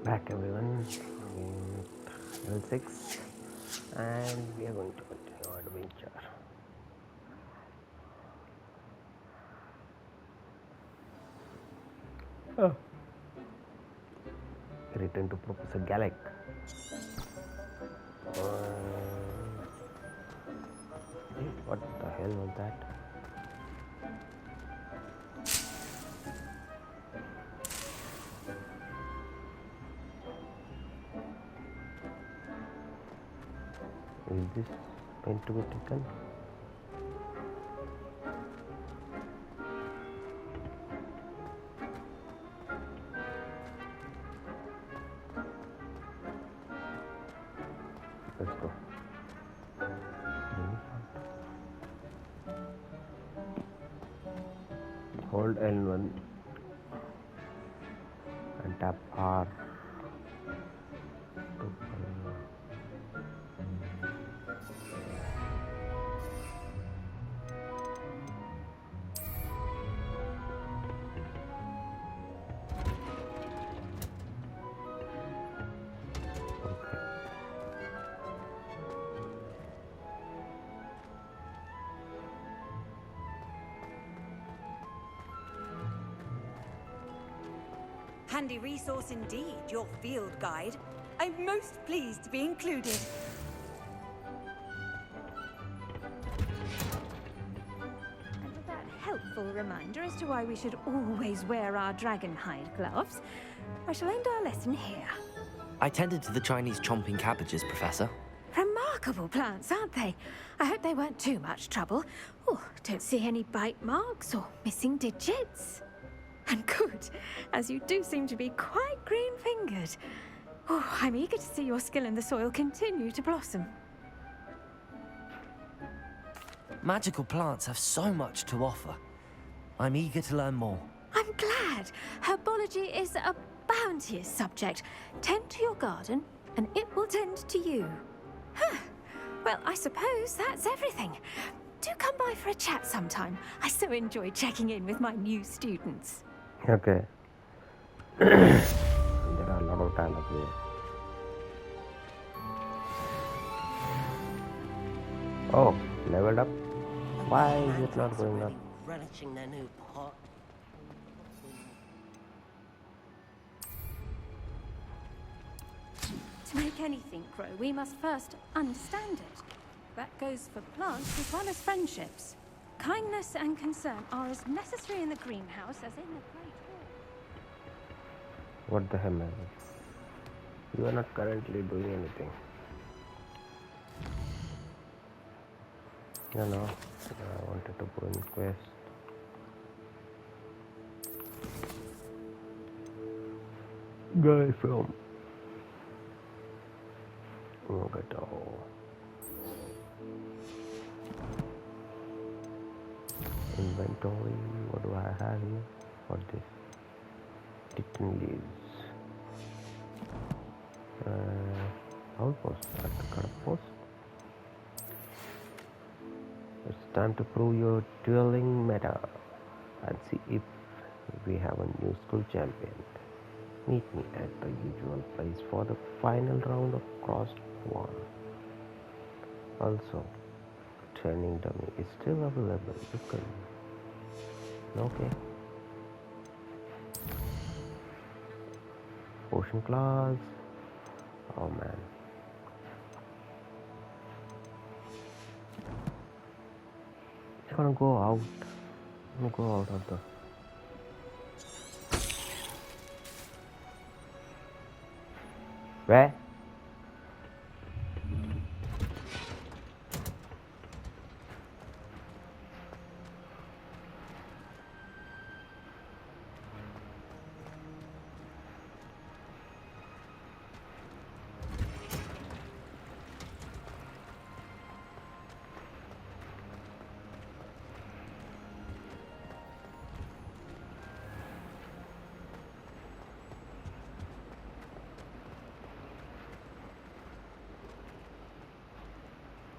Back everyone, level 6, and we are going to continue our adventure. Return to Professor Gallic. What the hell was that? Is this meant to be taken? Let's go. Hold L1 and tap R. Handy resource indeed, your field guide. I'm most pleased to be included. And with that helpful reminder as to why we should always wear our dragon hide gloves, I shall end our lesson here. I tended to the Chinese chomping cabbages, Professor. Remarkable plants, aren't they? I hope they weren't too much trouble. Oh, don't see any bite marks or missing digits. And good, as you do seem to be quite green-fingered. Oh, I'm eager to see your skill in the soil continue to blossom. Magical plants have so much to offer. I'm eager to learn more. I'm glad. Herbology is a bounteous subject. Tend to your garden, and it will tend to you. Huh. Well, I suppose that's everything. Do come by for a chat sometime. I so enjoy checking in with my new students. Okay. There are a lot of dialogue there. Oh, leveled up. Why is it not going up? Relishing their new pot. To make anything grow, we must first understand it. That goes for plants as well as friendships. Kindness and concern are as necessary in the greenhouse as in the Great Hall. What the hell, man? You are not currently doing anything. No, I wanted to go in quest. Guy from Mogato. Inventory. What do I have here? What this? Titan leaves. Outpost. At the current post. It's time to prove your dueling meta and see if we have a new school champion. Meet me at the usual place for the final round of crossed one. Also, training dummy is still available. You can. Okay. Potion class. Oh man. I wanna go out. I wanna go out of the. Where?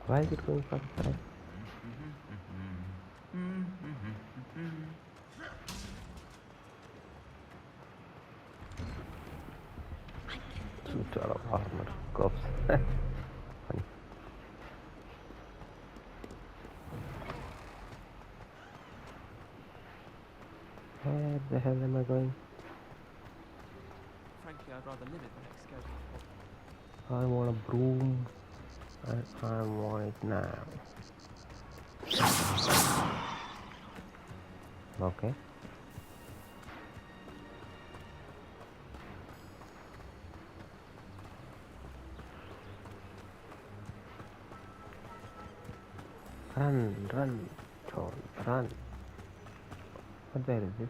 Why is it going fast? Suit out of armor. Cops. Funny. Where the hell am I going? Frankly, I'd rather live it than excursion. I want a broom and I want it now. Okay. Run, John, run. What there is this?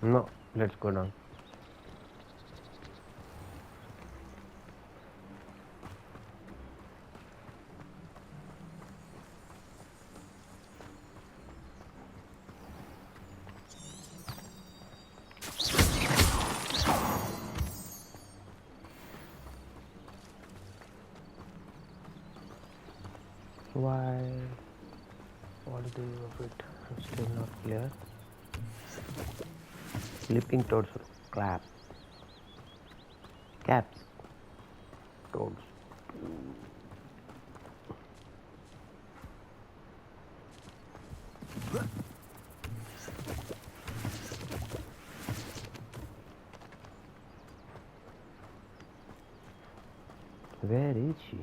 No, let's go down. Why? What do you of it? I'm still not clear. Sleeping toads, crab, caps, toads. Where is she?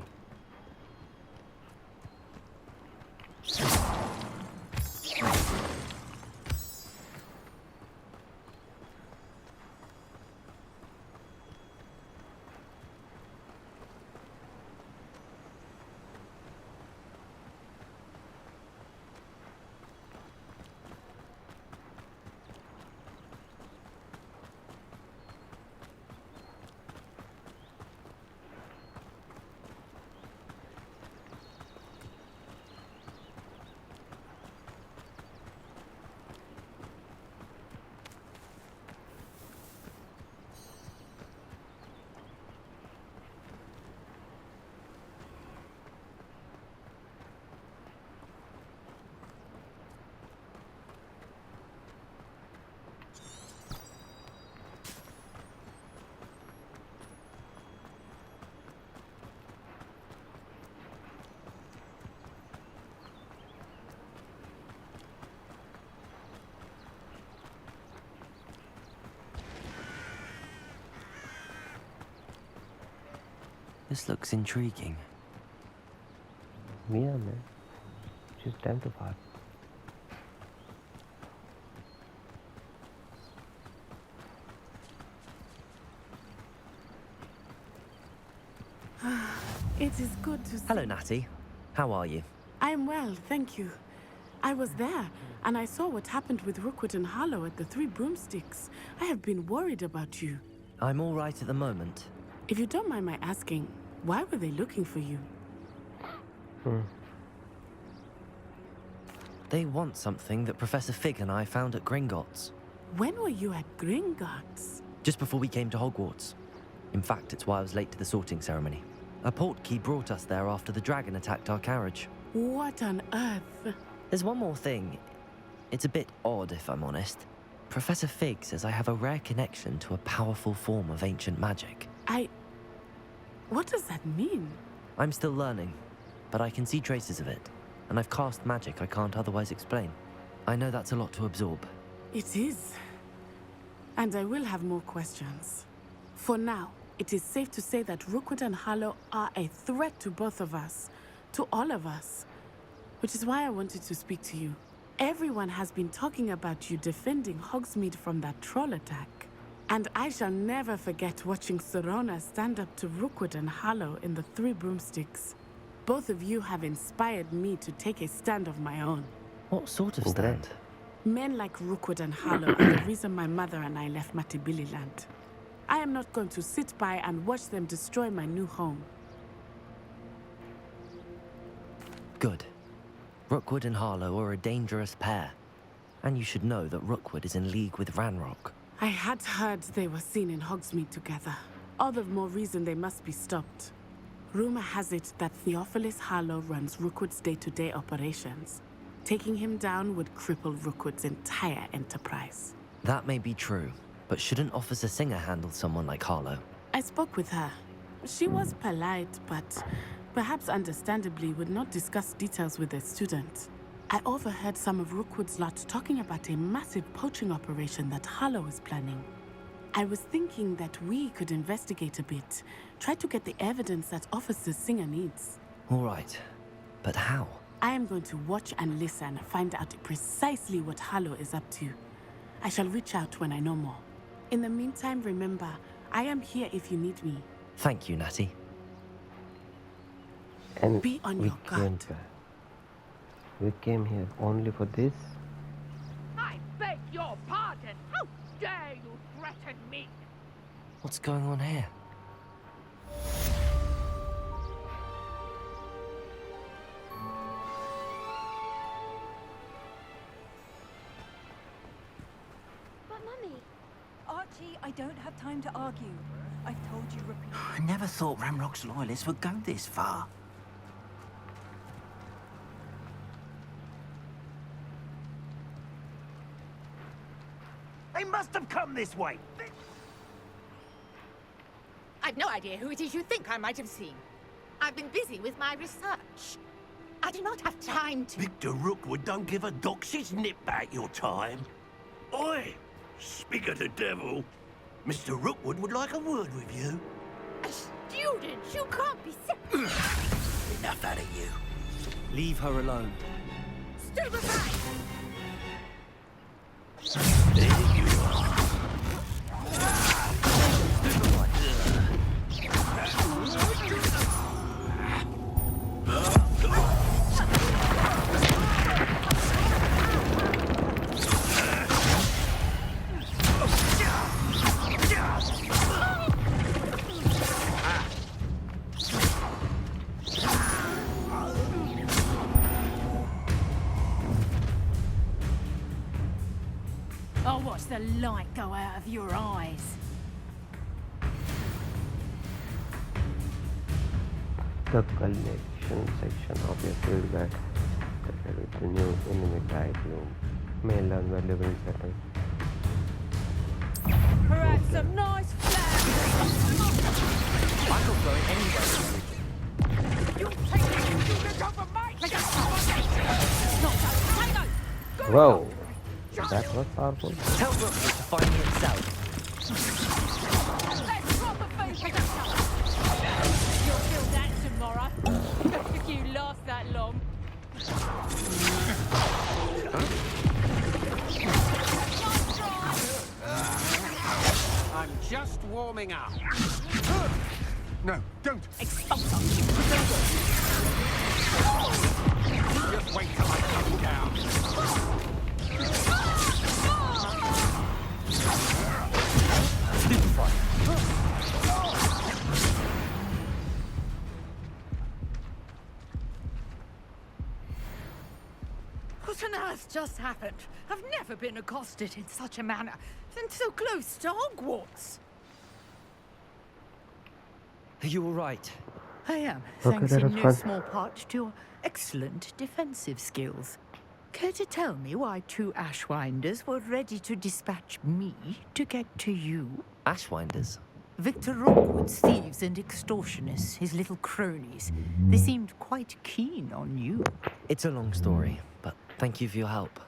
This looks intriguing. Yeah, man. Just time to fart. It is good to see. Hello, Natty. How are you? I'm well, thank you. I was there, and I saw what happened with Rookwood and Harlow at the Three Broomsticks. I have been worried about you. I'm all right at the moment. If you don't mind my asking, why were they looking for you? They want something that Professor Fig and I found at Gringotts. When were you at Gringotts? Just before we came to Hogwarts. In fact, it's why I was late to the sorting ceremony. A portkey brought us there after the dragon attacked our carriage. What on earth? There's one more thing. It's a bit odd, if I'm honest. Professor Fig says I have a rare connection to a powerful form of ancient magic. What does that mean? I'm still learning, but I can see traces of it, and I've cast magic I can't otherwise explain. I know that's a lot to absorb. It is. And I will have more questions. For now, it is safe to say that Rookwood and Harlow are a threat to both of us. To all of us. Which is why I wanted to speak to you. Everyone has been talking about you defending Hogsmeade from that troll attack. And I shall never forget watching Serona stand up to Rookwood and Harlow in the Three Broomsticks. Both of you have inspired me to take a stand of my own. What sort of stand? Men like Rookwood and Harlow are the reason my mother and I left Matibili land. I am not going to sit by and watch them destroy my new home. Good. Rookwood and Harlow are a dangerous pair. And you should know that Rookwood is in league with Ranrock. I had heard they were seen in Hogsmeade together. All the more reason they must be stopped. Rumor has it that Theophilus Harlow runs Rookwood's day-to-day operations. Taking him down would cripple Rookwood's entire enterprise. That may be true, but shouldn't Officer Singer handle someone like Harlow? I spoke with her. She was polite, but perhaps understandably would not discuss details with a student. I overheard some of Rookwood's lot talking about a massive poaching operation that Harlow is planning. I was thinking that we could investigate a bit, try to get the evidence that Officer Singer needs. All right, but how? I am going to watch and listen, find out precisely what Harlow is up to. I shall reach out when I know more. In the meantime, remember, I am here if you need me. Thank you, Natty. And Be on your guard. We came here only for this. I beg your pardon. How dare you threaten me? What's going on here? But, Mummy... Archie, I don't have time to argue. I've told you repeatedly. I never thought Ranrock's loyalists would go this far. They must have come this way. I've no idea who it is you think I might have seen. I've been busy with my research. I do not have time to... Victor Rookwood don't give a doxy's nip back your time. Oi! Speak of the devil. Mr. Rookwood would like a word with you. A student? You can't be serious. Enough out of you. Leave her alone. Stand aside! There you are. I'll watch the light go out of your eyes. The collection section of your field guide that with the new enemy type you may learn valuable insight. Perhaps some nice flowers. I could throw it anywhere. You take it, you look over my Whoa! That was powerful. Tell Rookwood to find me itself. Let's drop a food production. You'll feel that tomorrow. If you last that long. I'm just warming up. No, don't. Expulsor. Just wait till I come down. What on earth just happened? I've never been accosted in such a manner, and so close to Hogwarts. Are you all right? I am, Okay, thanks that in was no fun. small part to your excellent defensive skills. Care to tell me why two Ashwinders were ready to dispatch me to get to you? Ashwinders? Victor Rookwood's thieves and extortionists, his little cronies. They seemed quite keen on you. It's a long story, but thank you for your help.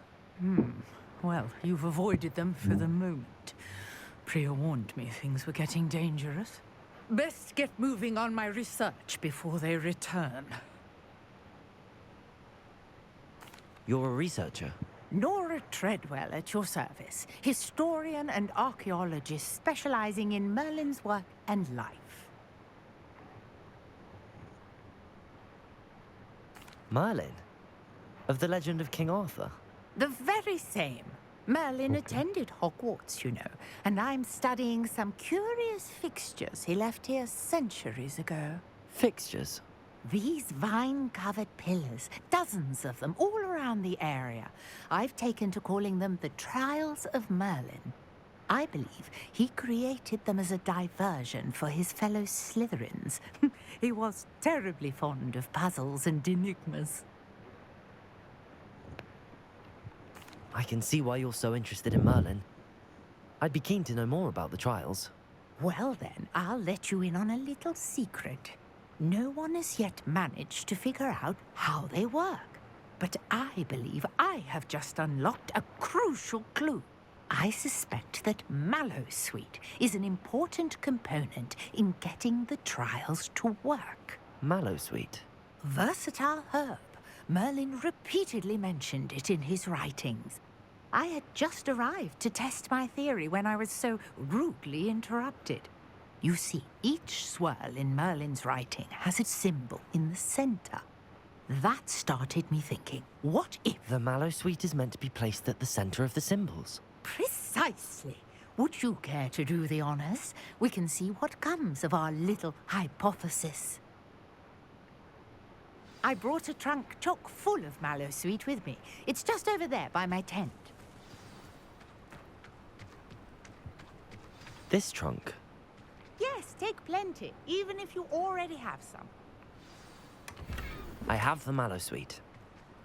Well, you've avoided them for the moment. Priya warned me things were getting dangerous. Best get moving on my research before they return. You're a researcher? Nora Tradewell at your service, historian and archaeologist specializing in Merlin's work and life. Merlin? Of the legend of King Arthur? The very same. Merlin attended Hogwarts, you know, and I'm studying some curious fixtures he left here centuries ago. Fixtures? These vine-covered pillars, dozens of them, all around the area. I've taken to calling them the Trials of Merlin. I believe he created them as a diversion for his fellow Slytherins. He was terribly fond of puzzles and enigmas. I can see why you're so interested in Merlin. I'd be keen to know more about the trials. Well then, I'll let you in on a little secret. No one has yet managed to figure out how they work. But I believe I have just unlocked a crucial clue. I suspect that Mallowsweet is an important component in getting the trials to work. Mallowsweet? Versatile herb. Merlin repeatedly mentioned it in his writings. I had just arrived to test my theory when I was so rudely interrupted. You see, each swirl in Merlin's writing has its symbol in the center. That started me thinking, what if... The Mallowsweet is meant to be placed at the center of the symbols. Precisely. Would you care to do the honors? We can see what comes of our little hypothesis. I brought a trunk chock full of Mallowsweet with me. It's just over there by my tent. This trunk? Yes, take plenty, even if you already have some. I have the Mallowsweet.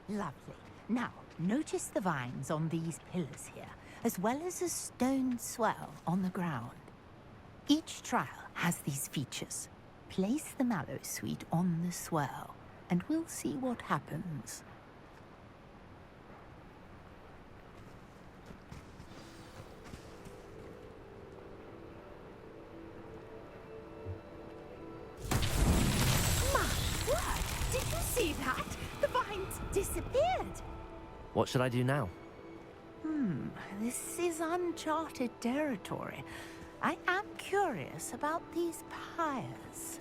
Lovely. Now, notice the vines on these pillars here, as well as a stone swell on the ground. Each trial has these features. Place the Mallowsweet on the swell, and we'll see what happens. Did you see that? The vines disappeared. What should I do now? This is uncharted territory. I am curious about these pyres.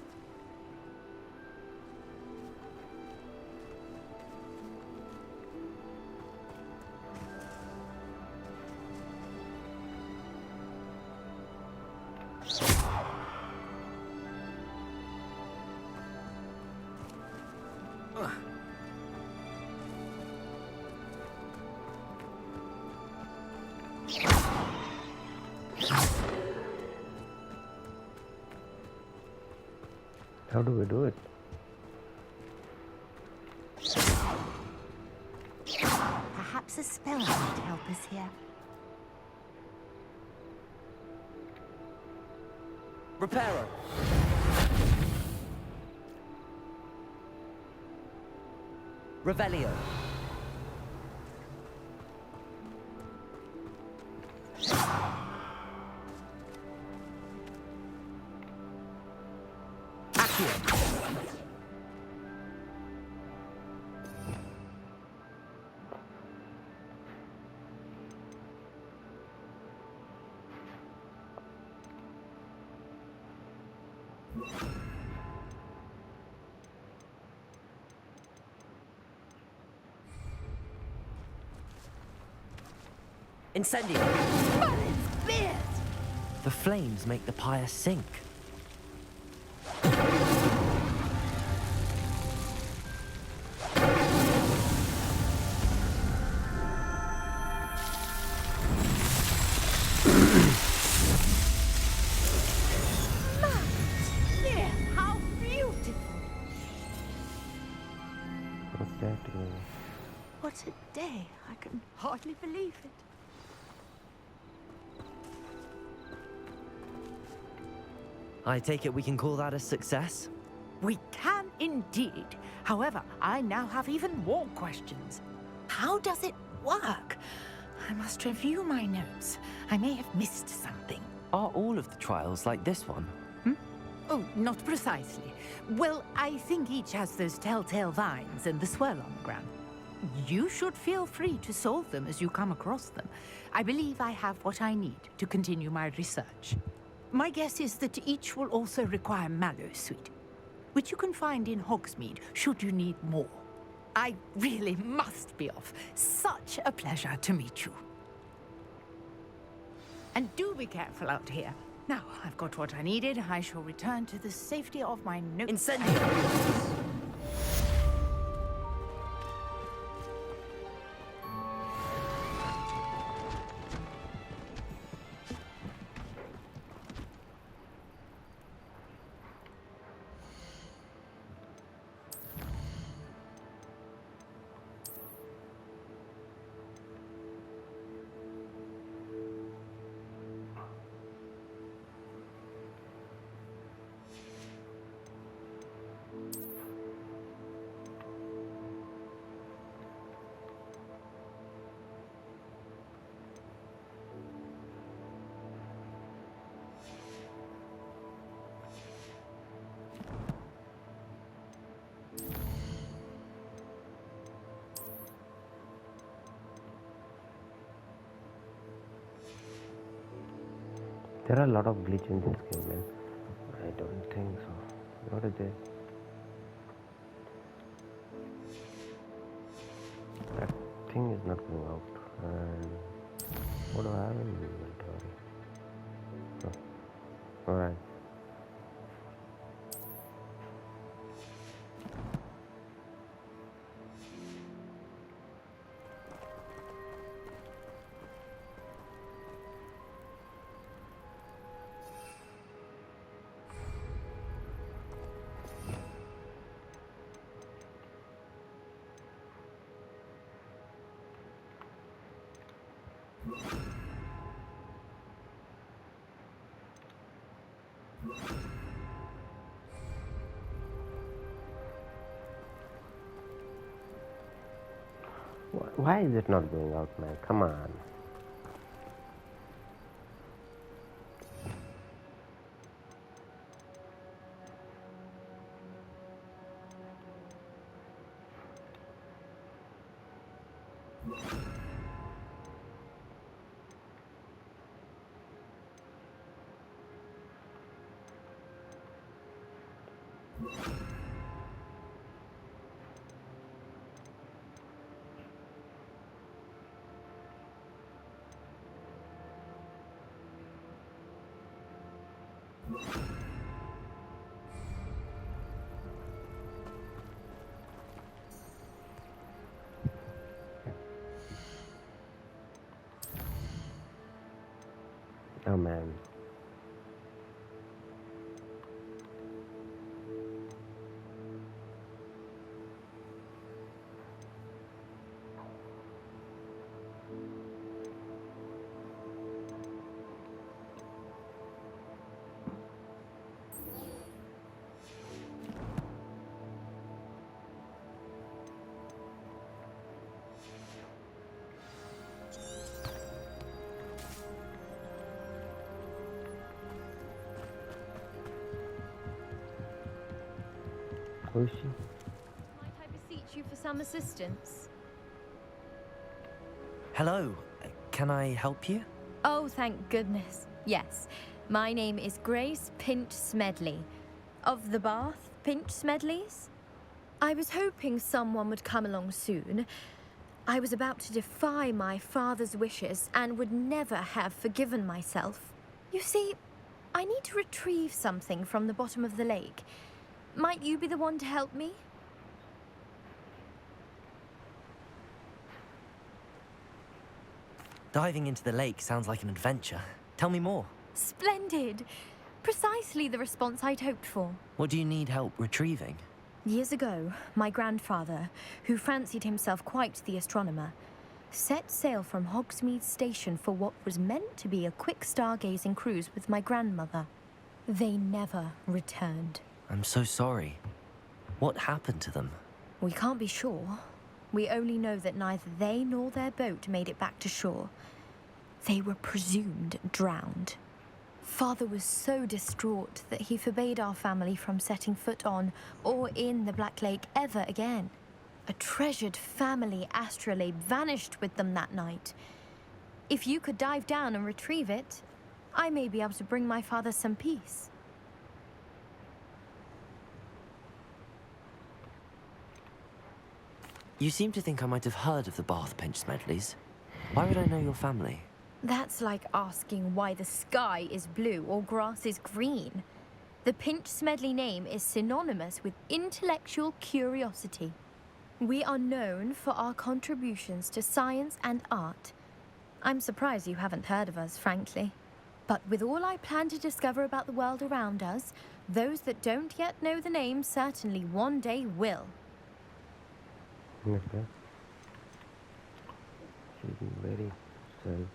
How do we do it? Perhaps a spell might help us here. Reparo! Revelio! Incendio! Merlin's beard! The flames make the pyre sink. How beautiful! What's that? What a day. I can hardly believe it. I take it we can call that a success? We can indeed. However, I now have even more questions. How does it work? I must review my notes. I may have missed something. Are all of the trials like this one? Oh, not precisely. Well, I think each has those telltale vines and the swirl on the ground. you should feel free to solve them as you come across them. I believe I have what I need to continue my research. My guess is that each will also require mallowsweet, which you can find in Hogsmeade should you need more. I really must be off. Such a pleasure to meet you. And do be careful out here. Now, I've got what I needed. I shall return to the safety of my notes. Incendiary! There are a lot of glitches in this game, man. I don't think so. What is it? That thing is not going out. And what do I have in inventory? Oh. Alright. Why is it not going out, man? Come on. Oh man. Who is she? Might I beseech you for some assistance? Hello. Can I help you? Oh, thank goodness. Yes. My name is Grace Pinch Smedley. Of the Bath Pinch Smedleys? I was hoping someone would come along soon. I was about to defy my father's wishes and would never have forgiven myself. You see, I need to retrieve something from the bottom of the lake. Might you be the one to help me? Diving into the lake sounds like an adventure. Tell me more. Splendid! Precisely the response I'd hoped for. What do you need help retrieving? Years ago, my grandfather, who fancied himself quite the astronomer, set sail from Hogsmeade Station for what was meant to be a quick stargazing cruise with my grandmother. They never returned. I'm so sorry. What happened to them? We can't be sure. We only know that neither they nor their boat made it back to shore. They were presumed drowned. Father was so distraught that he forbade our family from setting foot on or in the Black Lake ever again. A treasured family astrolabe vanished with them that night. If you could dive down and retrieve it, I may be able to bring my father some peace. You seem to think I might have heard of the Bath Pinch Smedleys. Why would I know your family? That's like asking why the sky is blue or grass is green. The Pinch Smedley name is synonymous with intellectual curiosity. We are known for our contributions to science and art. I'm surprised you haven't heard of us, frankly. But with all I plan to discover about the world around us, those that don't yet know the name certainly one day will. Okay. She's very sorry.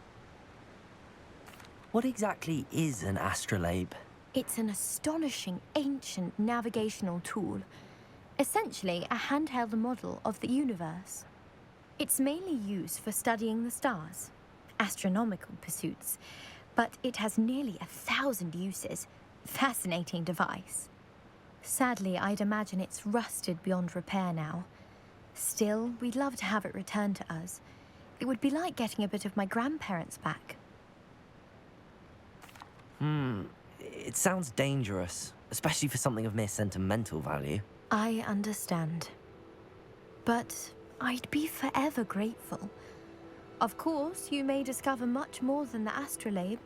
What exactly is an astrolabe? It's an astonishing ancient navigational tool. Essentially, a handheld model of the universe. It's mainly used for studying the stars, astronomical pursuits, but it has nearly 1,000 uses. Fascinating device. Sadly, I'd imagine it's rusted beyond repair now. Still, we'd love to have it returned to us. It would be like getting a bit of my grandparents back. It sounds dangerous, especially for something of mere sentimental value. I understand. But I'd be forever grateful. Of course, you may discover much more than the astrolabe.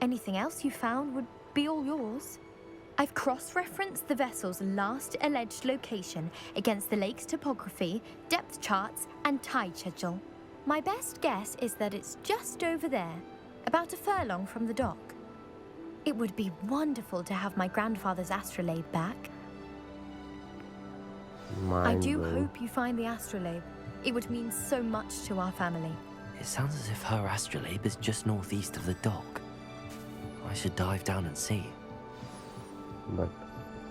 Anything else you found would be all yours. I've cross-referenced the vessel's last alleged location against the lake's topography, depth charts, and tide schedule. My best guess is that it's just over there, about a furlong from the dock. It would be wonderful to have my grandfather's astrolabe back. I do hope you find the astrolabe. It would mean so much to our family. It sounds as if her astrolabe is just northeast of the dock. I should dive down and see. But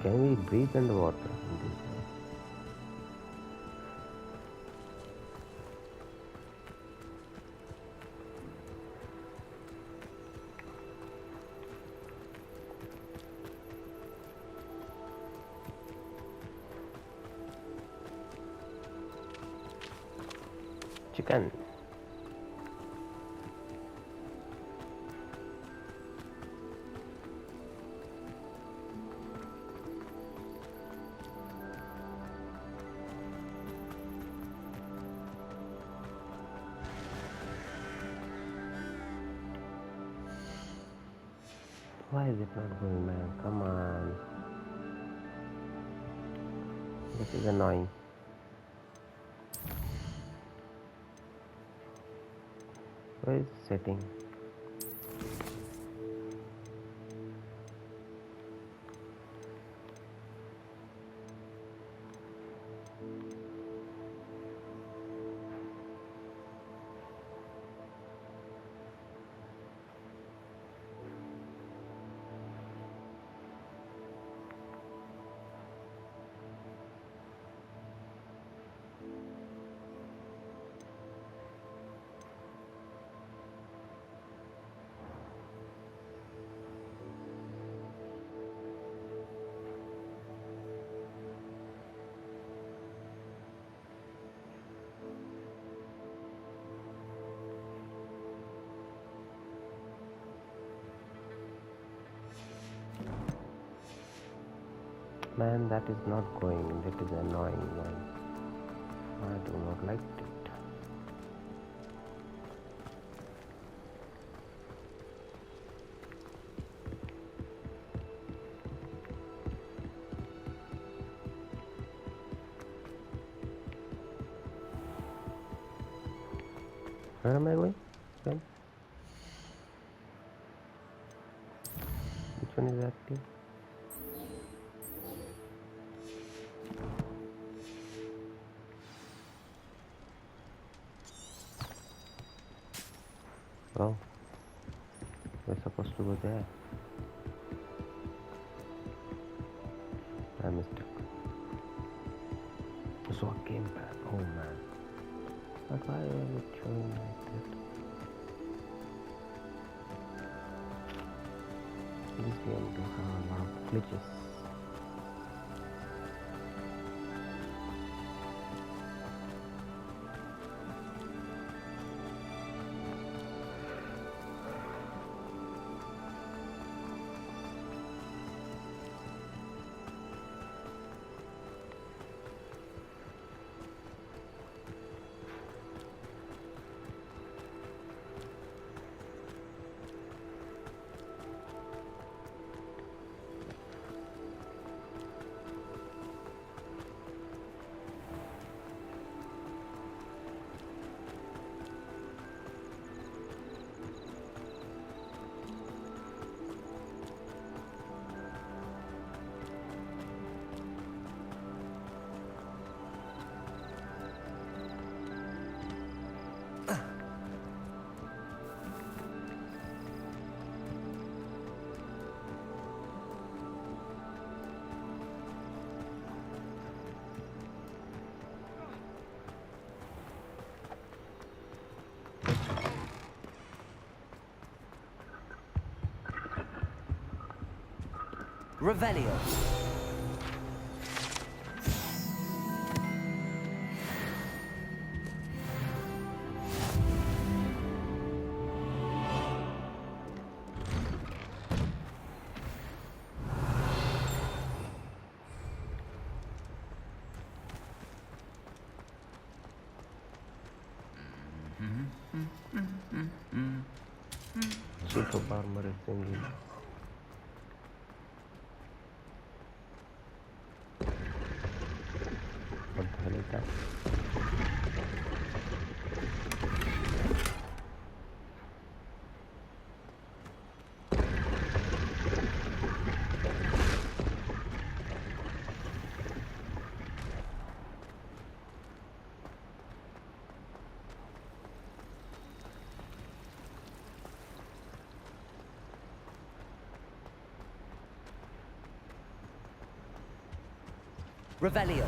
can we breathe underwater in this way? Chicken. Why is it not going, man? Come on. This is annoying. Where is the setting? Man, that is not going. That is annoying, man. I do not like it. Where am I going? Then? Which one is active? Oh, we're supposed to go there. I missed it. So I came back. Oh man. But why are it showing like that? This game does have a lot of glitches. Revelio. Super Barmer is singing. What the hell is that? Revelio.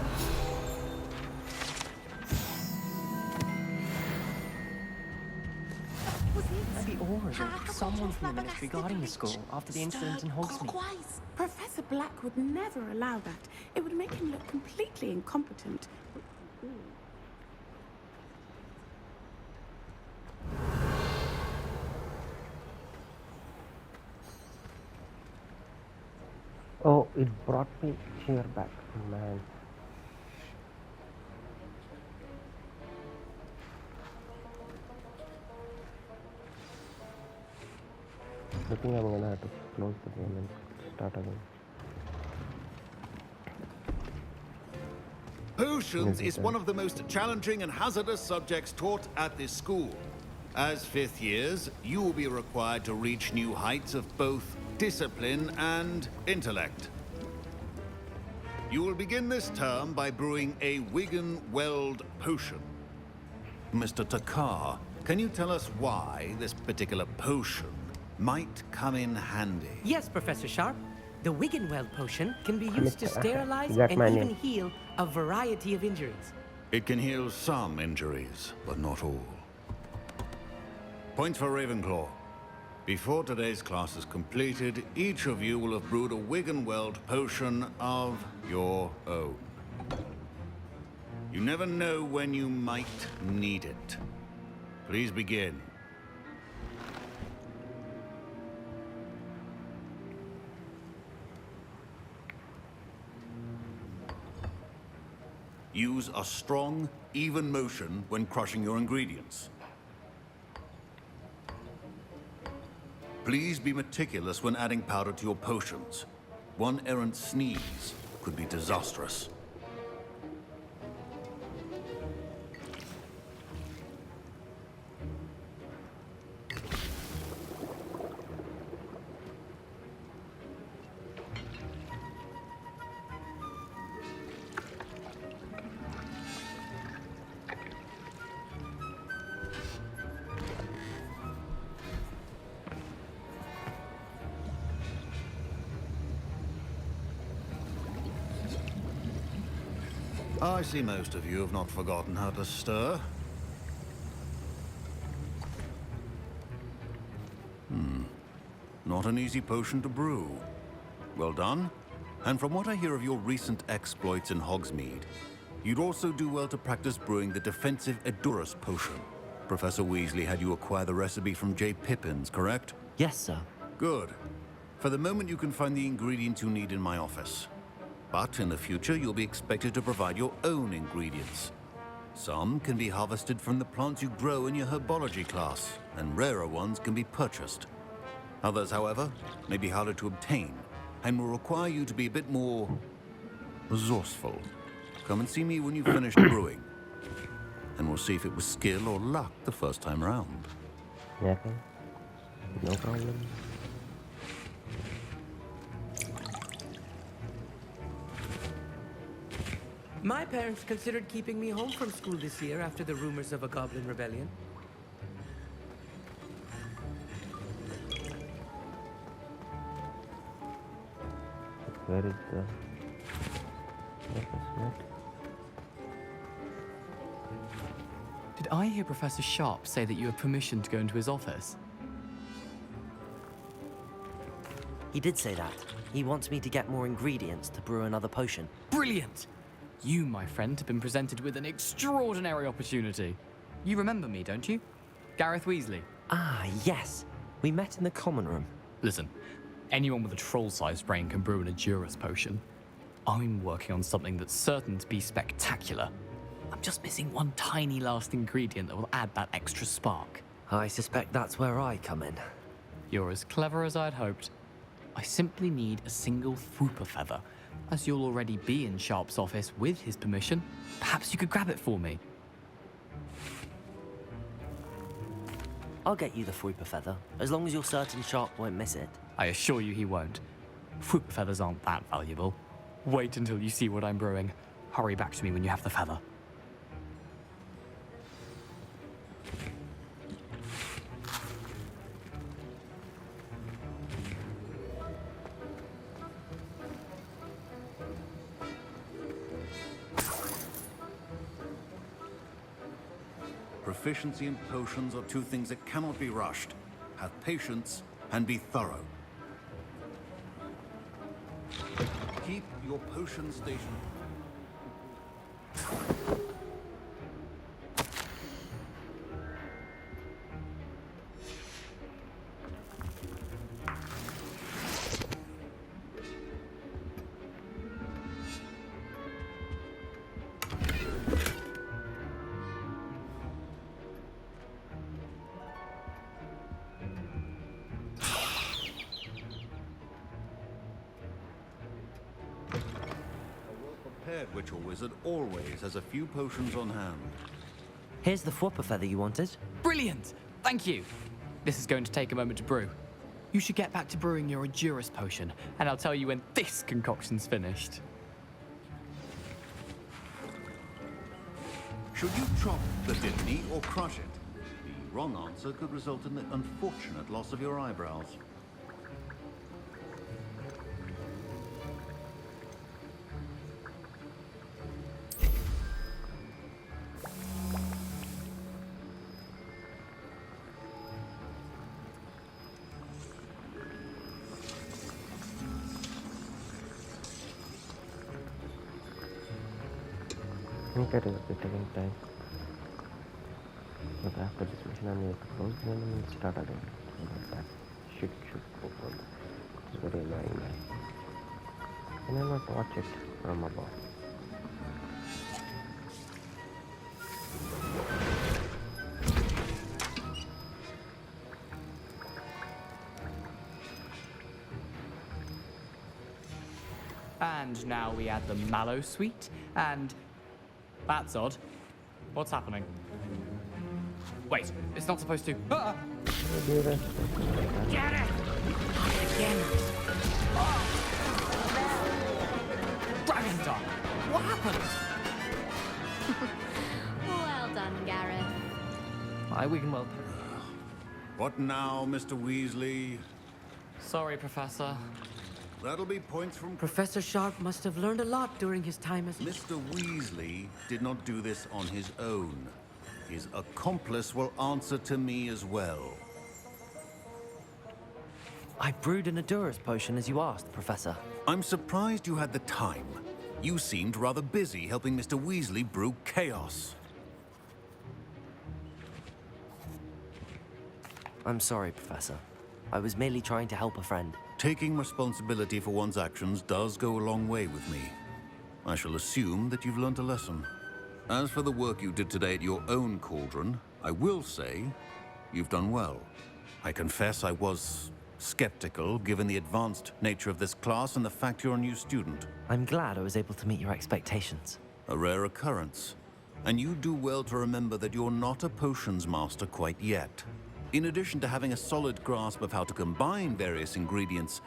Maybe Aura or someone from the Ministry guarding the school after the incident in Hogsmeade. Professor Black would never allow that. It would make him look completely incompetent. Oh, it brought me here back, man. I think I'm gonna have to close the game and start again. Potions is one of the most challenging and hazardous subjects taught at this school. As fifth years, you will be required to reach new heights of both discipline and intellect. You will begin this term by brewing a Wigan-Weld potion. Mr. Takar, can you tell us why this particular potion might come in handy? Yes, Professor Sharp. The Wiggenweld potion can be used to sterilize That's and my even name. heal a variety of injuries. It can heal some injuries, but not all. Points for Ravenclaw. Before today's class is completed, each of you will have brewed a Wiggenweld potion of your own. You never know when you might need it. Please begin. Use a strong, even motion when crushing your ingredients. Please be meticulous when adding powder to your potions. One errant sneeze could be disastrous. I see most of you have not forgotten how to stir. Not an easy potion to brew. Well done. And from what I hear of your recent exploits in Hogsmeade, you'd also do well to practice brewing the defensive Edurus potion. Professor Weasley had you acquire the recipe from J. Pippin's, correct? Yes, sir. Good. For the moment, you can find the ingredients you need in my office. But in the future, you'll be expected to provide your own ingredients. Some can be harvested from the plants you grow in your herbology class, and rarer ones can be purchased. Others, however, may be harder to obtain, and will require you to be a bit more resourceful. Come and see me when you've finished brewing, and we'll see if it was skill or luck the first time around. Okay, no problem. My parents considered keeping me home from school this year after the rumors of a goblin rebellion. Where is the... Did I hear Professor Sharp say that you have permission to go into his office? He did say that. He wants me to get more ingredients to brew another potion. Brilliant! You, my friend, have been presented with an extraordinary opportunity. You remember me, don't you? Gareth Weasley. Ah, yes. We met in the common room. Listen, anyone with a troll-sized brain can brew an Edurus potion. I'm working on something that's certain to be spectacular. I'm just missing one tiny last ingredient that will add that extra spark. I suspect that's where I come in. You're as clever as I'd hoped. I simply need a single Fwooper feather. As you'll already be in Sharp's office with his permission, perhaps you could grab it for me. I'll get you the Fwooper feather, as long as you're certain Sharp won't miss it. I assure you he won't. Fwooper feathers aren't that valuable. Wait until you see what I'm brewing. Hurry back to me when you have the feather. Proficiency and potions are two things that cannot be rushed. Have patience and be thorough. Keep your potion station. Witch or wizard always has a few potions on hand. Here's the Fwooper feather you wanted. Brilliant! Thank you. This is going to take a moment to brew. You should get back to brewing your Edurus potion, and I'll tell you when this concoction's finished. Should you chop the dittany or crush it? The wrong answer could result in the unfortunate loss of your eyebrows. Okay, it is taking time. But after this mission, I need to close the enemy and start again. So that should go further. It's very annoying. Can I not watch it from above? And now we add the mallow sweet, and... That's odd. What's happening? Wait, it's not supposed to... Ah! Get it! Again! Dragon Tongue! What happened? Well done, Gareth. Hi, Wiggenweld. What now, Mr. Weasley? Sorry, Professor. That'll be points from... Professor Sharp must have learned a lot during his time as... Mr. Weasley did not do this on his own. His accomplice will answer to me as well. I brewed an Edurus potion as you asked, Professor. I'm surprised you had the time. You seemed rather busy helping Mr. Weasley brew chaos. I'm sorry, Professor. I was merely trying to help a friend. Taking responsibility for one's actions does go a long way with me. I shall assume that you've learnt a lesson. As for the work you did today at your own cauldron, I will say you've done well. I confess I was skeptical, given the advanced nature of this class and the fact you're a new student. I'm glad I was able to meet your expectations. A rare occurrence. And you do well to remember that you're not a potions master quite yet. In addition to having a solid grasp of how to combine various ingredients,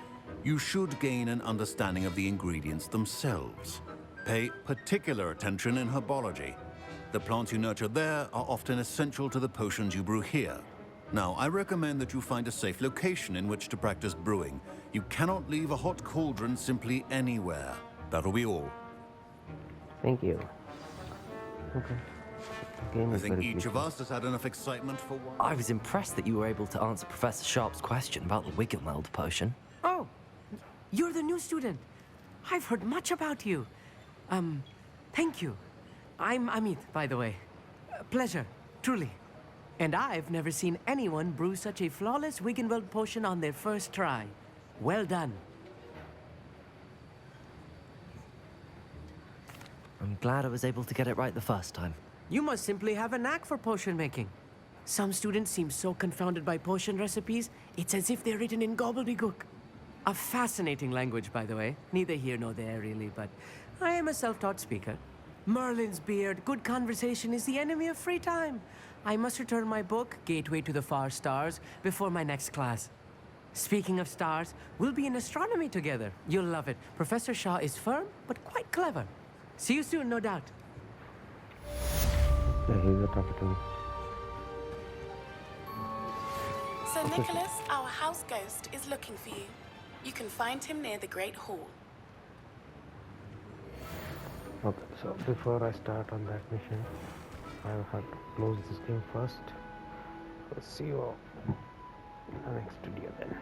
you should gain an understanding of the ingredients themselves. Pay particular attention in herbology. The plants you nurture there are often essential to the potions you brew here. Now, I recommend that you find a safe location in which to practice brewing. You cannot leave a hot cauldron simply anywhere. That'll be all. Thank you. Okay. I think each of us has had enough excitement for one. I was impressed that you were able to answer Professor Sharp's question about the Wiggenweld potion. Oh, You're the new student. I've heard much about you. Thank you. I'm Amit, by the way. Pleasure, truly. And I've never seen anyone brew such a flawless Wiggenweld potion on their first try. Well done. I'm glad I was able to get it right the first time. You must simply have a knack for potion making. Some students seem so confounded by potion recipes, it's as if they're written in gobbledygook. A fascinating language, by the way. Neither here nor there, really, but I am a self-taught speaker. Merlin's beard, good conversation is the enemy of free time. I must return my book, Gateway to the Far Stars, before my next class. Speaking of stars, we'll be in astronomy together. You'll love it. Professor Shaw is firm, but quite clever. See you soon, no doubt. Yeah, he's a talking to me. Sir Nicholas, our house ghost, is looking for you. You can find him near the Great Hall. Okay, so before I start on that mission, I have to close this game first. Let's see you all in the next video then.